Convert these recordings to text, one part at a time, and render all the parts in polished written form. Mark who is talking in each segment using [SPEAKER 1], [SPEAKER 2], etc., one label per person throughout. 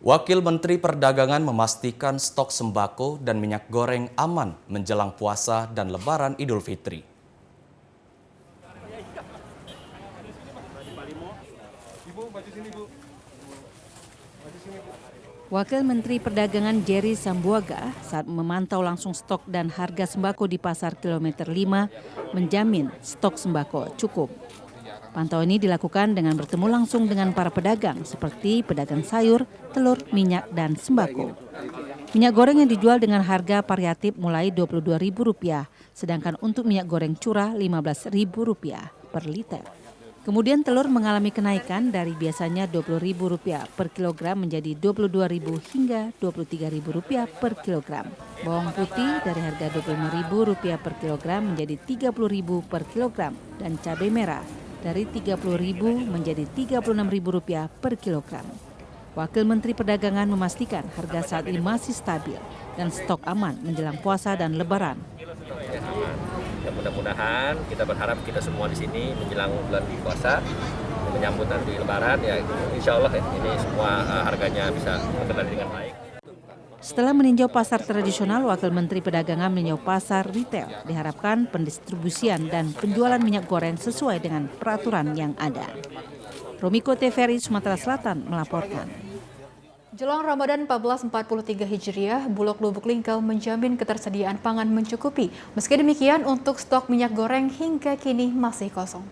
[SPEAKER 1] Wakil Menteri Perdagangan memastikan stok sembako dan minyak goreng aman menjelang puasa dan Lebaran Idul Fitri.
[SPEAKER 2] Wakil Menteri Perdagangan Jerry Sambuaga saat memantau langsung stok dan harga sembako di Pasar Kilometer 5 menjamin stok sembako cukup. Pantauan ini dilakukan dengan bertemu langsung dengan para pedagang seperti pedagang sayur, telur, minyak, dan sembako. Minyak goreng yang dijual dengan harga variatif mulai Rp22.000, sedangkan untuk minyak goreng curah Rp15.000 per liter. Kemudian telur mengalami kenaikan dari biasanya Rp20.000 per kilogram menjadi Rp22.000 hingga Rp23.000 per kilogram. Bawang putih dari harga Rp25.000 per kilogram menjadi Rp30.000 per kilogram dan cabai merah dari Rp30.000 menjadi Rp36.000 per kilogram. Wakil Menteri Perdagangan memastikan harga saat ini masih stabil dan stok aman menjelang puasa dan Lebaran.
[SPEAKER 3] Ya, mudah-mudahan kita berharap kita semua di sini menjelang bulan puasa menyambut nanti Lebaran ya, insya Allah ya, ini semua harganya bisa terkendali dengan baik.
[SPEAKER 2] Setelah meninjau pasar tradisional, Wakil Menteri Perdagangan meninjau pasar retail. Diharapkan pendistribusian dan penjualan minyak goreng sesuai dengan peraturan yang ada. Romiko TVRI Sumatera Selatan melaporkan.
[SPEAKER 4] Jelang Ramadan 1443 Hijriah, Bulog Lubuk Linggau menjamin ketersediaan pangan mencukupi. Meski demikian, untuk stok minyak goreng hingga kini masih kosong.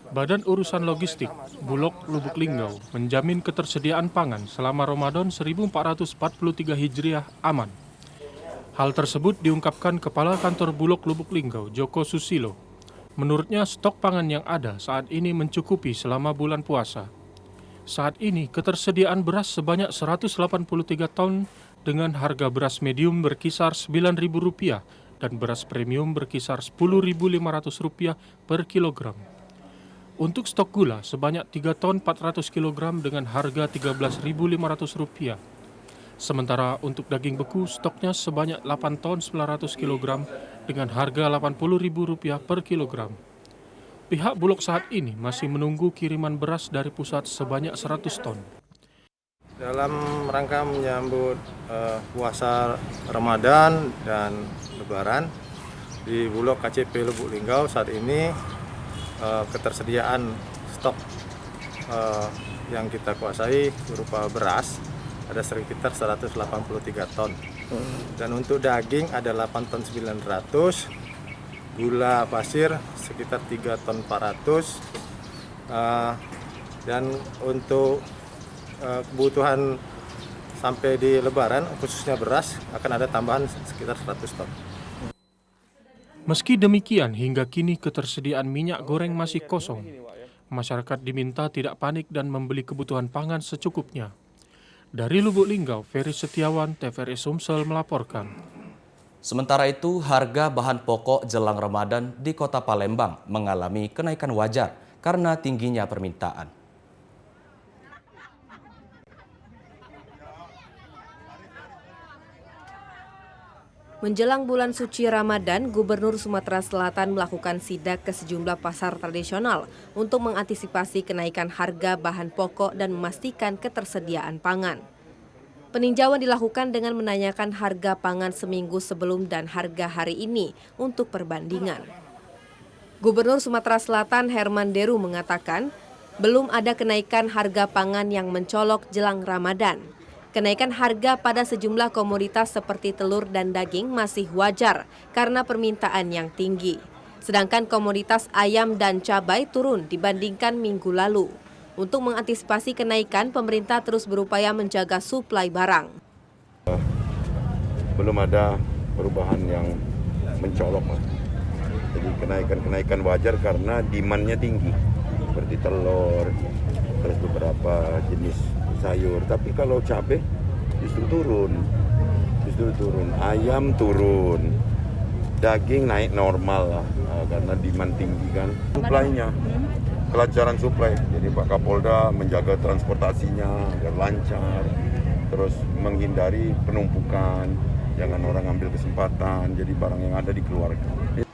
[SPEAKER 5] Badan Urusan Logistik Bulog Lubuk Linggau menjamin ketersediaan pangan selama Ramadan 1443 Hijriah aman. Hal tersebut diungkapkan Kepala Kantor Bulog Lubuk Linggau, Joko Susilo. Menurutnya stok pangan yang ada saat ini mencukupi selama bulan puasa. Saat ini ketersediaan beras sebanyak 183 ton dengan harga beras medium berkisar Rp9.000 dan beras premium berkisar Rp10.500 per kilogram. Untuk stok gula sebanyak 3 ton 400 kg dengan harga Rp13.500. Sementara untuk daging beku stoknya sebanyak 8 ton 900 kg dengan harga Rp80.000 per kilogram. Pihak Bulog saat ini masih menunggu kiriman beras dari pusat sebanyak 100 ton.
[SPEAKER 6] Dalam rangka menyambut puasa Ramadan dan Lebaran, di Bulog KCP Lubuk Linggau saat ini ketersediaan stok yang kita kuasai berupa beras ada sekitar 183 ton. Dan untuk daging ada 8 ton 900, gula pasir sekitar 3 ton 400, dan untuk kebutuhan sampai di Lebaran khususnya beras akan ada tambahan sekitar 100 ton.
[SPEAKER 5] Meski demikian, hingga kini ketersediaan minyak goreng masih kosong. Masyarakat diminta tidak panik dan membeli kebutuhan pangan secukupnya. Dari Lubuk Linggau, Ferry Setiawan, TVRI Sumsel melaporkan.
[SPEAKER 1] Sementara itu, harga bahan pokok jelang Ramadan di Kota Palembang mengalami kenaikan wajar karena tingginya permintaan.
[SPEAKER 7] Menjelang bulan suci Ramadan, Gubernur Sumatera Selatan melakukan sidak ke sejumlah pasar tradisional untuk mengantisipasi kenaikan harga bahan pokok dan memastikan ketersediaan pangan. Peninjauan dilakukan dengan menanyakan harga pangan seminggu sebelum dan harga hari ini untuk perbandingan. Gubernur Sumatera Selatan Herman Deru mengatakan, belum ada kenaikan harga pangan yang mencolok jelang Ramadan. Kenaikan harga pada sejumlah komoditas seperti telur dan daging masih wajar karena permintaan yang tinggi. Sedangkan komoditas ayam dan cabai turun dibandingkan minggu lalu. Untuk mengantisipasi kenaikan, pemerintah terus berupaya menjaga suplai barang.
[SPEAKER 8] Belum ada perubahan yang mencolok. Jadi kenaikan wajar karena demand-nya tinggi. Seperti telur, terus beberapa jenis sayur, tapi kalau cabai justru turun, ayam turun, daging naik normal lah karena demand tinggi kan. Suplainya, kelancaran suplai, jadi Pak Kapolda menjaga transportasinya agar lancar, terus menghindari penumpukan, jangan orang ambil kesempatan, jadi barang yang ada dikeluarkan.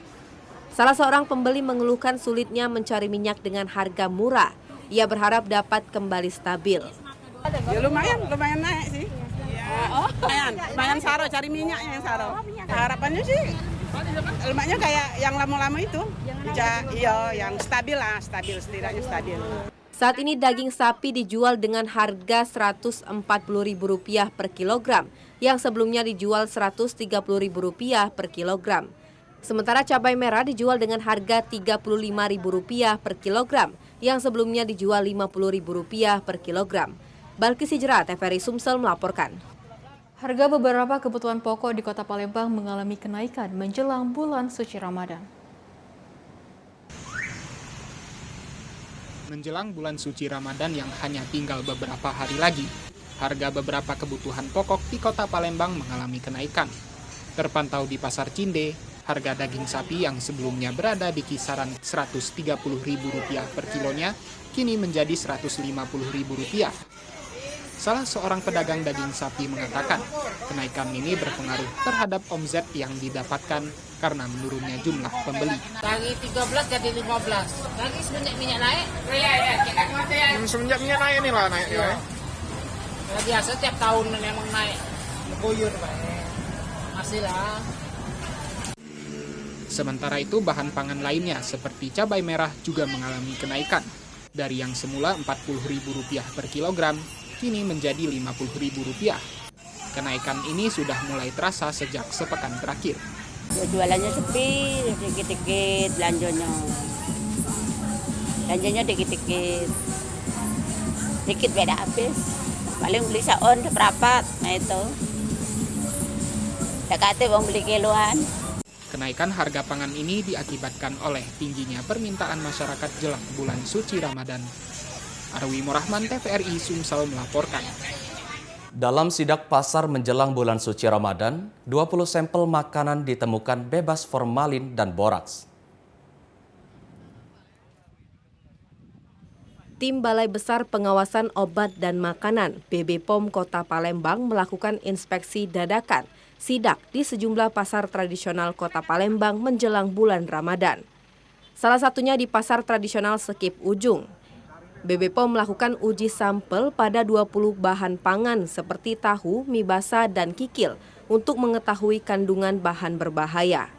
[SPEAKER 7] Salah seorang pembeli mengeluhkan sulitnya mencari minyak dengan harga murah. Ia berharap dapat kembali stabil.
[SPEAKER 9] Ya lumayan naik sih. Lumayan saro, cari minyaknya yang saro. Harapannya sih lemaknya kayak yang lama-lama itu. Iya, yang stabil lah, setidaknya stabil.
[SPEAKER 7] Saat ini daging sapi dijual dengan harga Rp140.000 per kilogram, yang sebelumnya dijual Rp130.000 per kilogram. Sementara cabai merah dijual dengan harga Rp35.000 per kilogram, yang sebelumnya dijual Rp50.000 per kilogram. Balkis Hijrah, TVRI Sumsel melaporkan.
[SPEAKER 4] Harga beberapa kebutuhan pokok di Kota Palembang mengalami kenaikan menjelang bulan suci Ramadan.
[SPEAKER 10] Menjelang bulan suci Ramadan yang hanya tinggal beberapa hari lagi, harga beberapa kebutuhan pokok di Kota Palembang mengalami kenaikan. Terpantau di Pasar Cinde, harga daging sapi yang sebelumnya berada di kisaran Rp130.000 per kilonya, kini menjadi Rp150.000. Salah seorang pedagang daging sapi mengatakan, kenaikan ini berpengaruh terhadap omzet yang didapatkan karena menurunnya jumlah pembeli.
[SPEAKER 11] Dari 13 jadi 15. Lagi semenjak minyak naik?
[SPEAKER 10] Semenjak minyak naik ini lah naik.
[SPEAKER 11] Ya, biasa tiap tahun memang naik. Guyur, Pak. Masih lah.
[SPEAKER 10] Sementara itu bahan pangan lainnya seperti cabai merah juga mengalami kenaikan. Dari yang semula Rp40.000 per kilogram, kini menjadi Rp50.000. Kenaikan ini sudah mulai terasa sejak sepekan terakhir.
[SPEAKER 12] Jualannya sepi, dikit-dikit belanjanya. Belanjanya dikit-dikit. Dikit beda habis. Paling beli saon seperapat, nah itu. Dekati wong beli kiloan.
[SPEAKER 10] Kenaikan harga pangan ini diakibatkan oleh tingginya permintaan masyarakat jelang bulan suci Ramadan. Arwi Murahman, TVRI Sumsel melaporkan.
[SPEAKER 1] Dalam sidak pasar menjelang bulan suci Ramadan, 20 sampel makanan ditemukan bebas formalin dan boraks.
[SPEAKER 7] Tim Balai Besar Pengawasan Obat dan Makanan BB POM Kota Palembang melakukan inspeksi dadakan sidak di sejumlah pasar tradisional Kota Palembang menjelang bulan Ramadan. Salah satunya di pasar tradisional Sekip Ujung. BB POM melakukan uji sampel pada 20 bahan pangan seperti tahu, mie basah, dan kikil untuk mengetahui kandungan bahan berbahaya.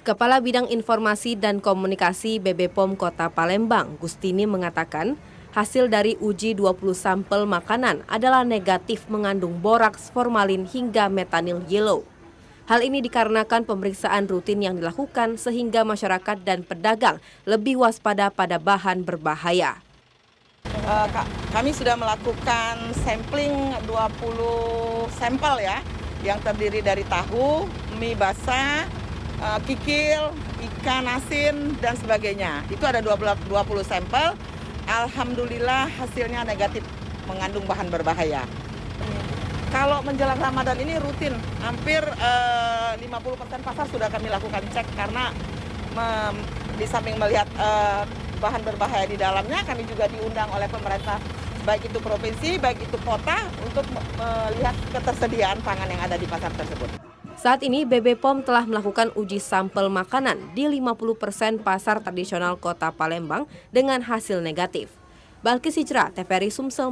[SPEAKER 7] Kepala Bidang Informasi dan Komunikasi BB POM Kota Palembang, Gustini mengatakan, hasil dari uji 20 sampel makanan adalah negatif mengandung boraks, formalin, hingga metanil yellow. Hal ini dikarenakan pemeriksaan rutin yang dilakukan sehingga masyarakat dan pedagang lebih waspada pada bahan berbahaya.
[SPEAKER 9] Kami sudah melakukan sampling 20 sampel ya, yang terdiri dari tahu, mie basah, kikil, ikan asin, dan sebagainya. Itu ada 20 sampel. Alhamdulillah hasilnya negatif mengandung bahan berbahaya. Kalau menjelang Ramadan ini rutin, hampir 50% pasar sudah kami lakukan cek karena di samping melihat bahan berbahaya di dalamnya, kami juga diundang oleh pemerintah, baik itu provinsi, baik itu kota, untuk melihat ketersediaan pangan yang ada di pasar tersebut.
[SPEAKER 7] Saat ini BB POM telah melakukan uji sampel makanan di 50% pasar tradisional Kota Palembang dengan hasil negatif. Balkis Hijrah, TVRI Sumsel.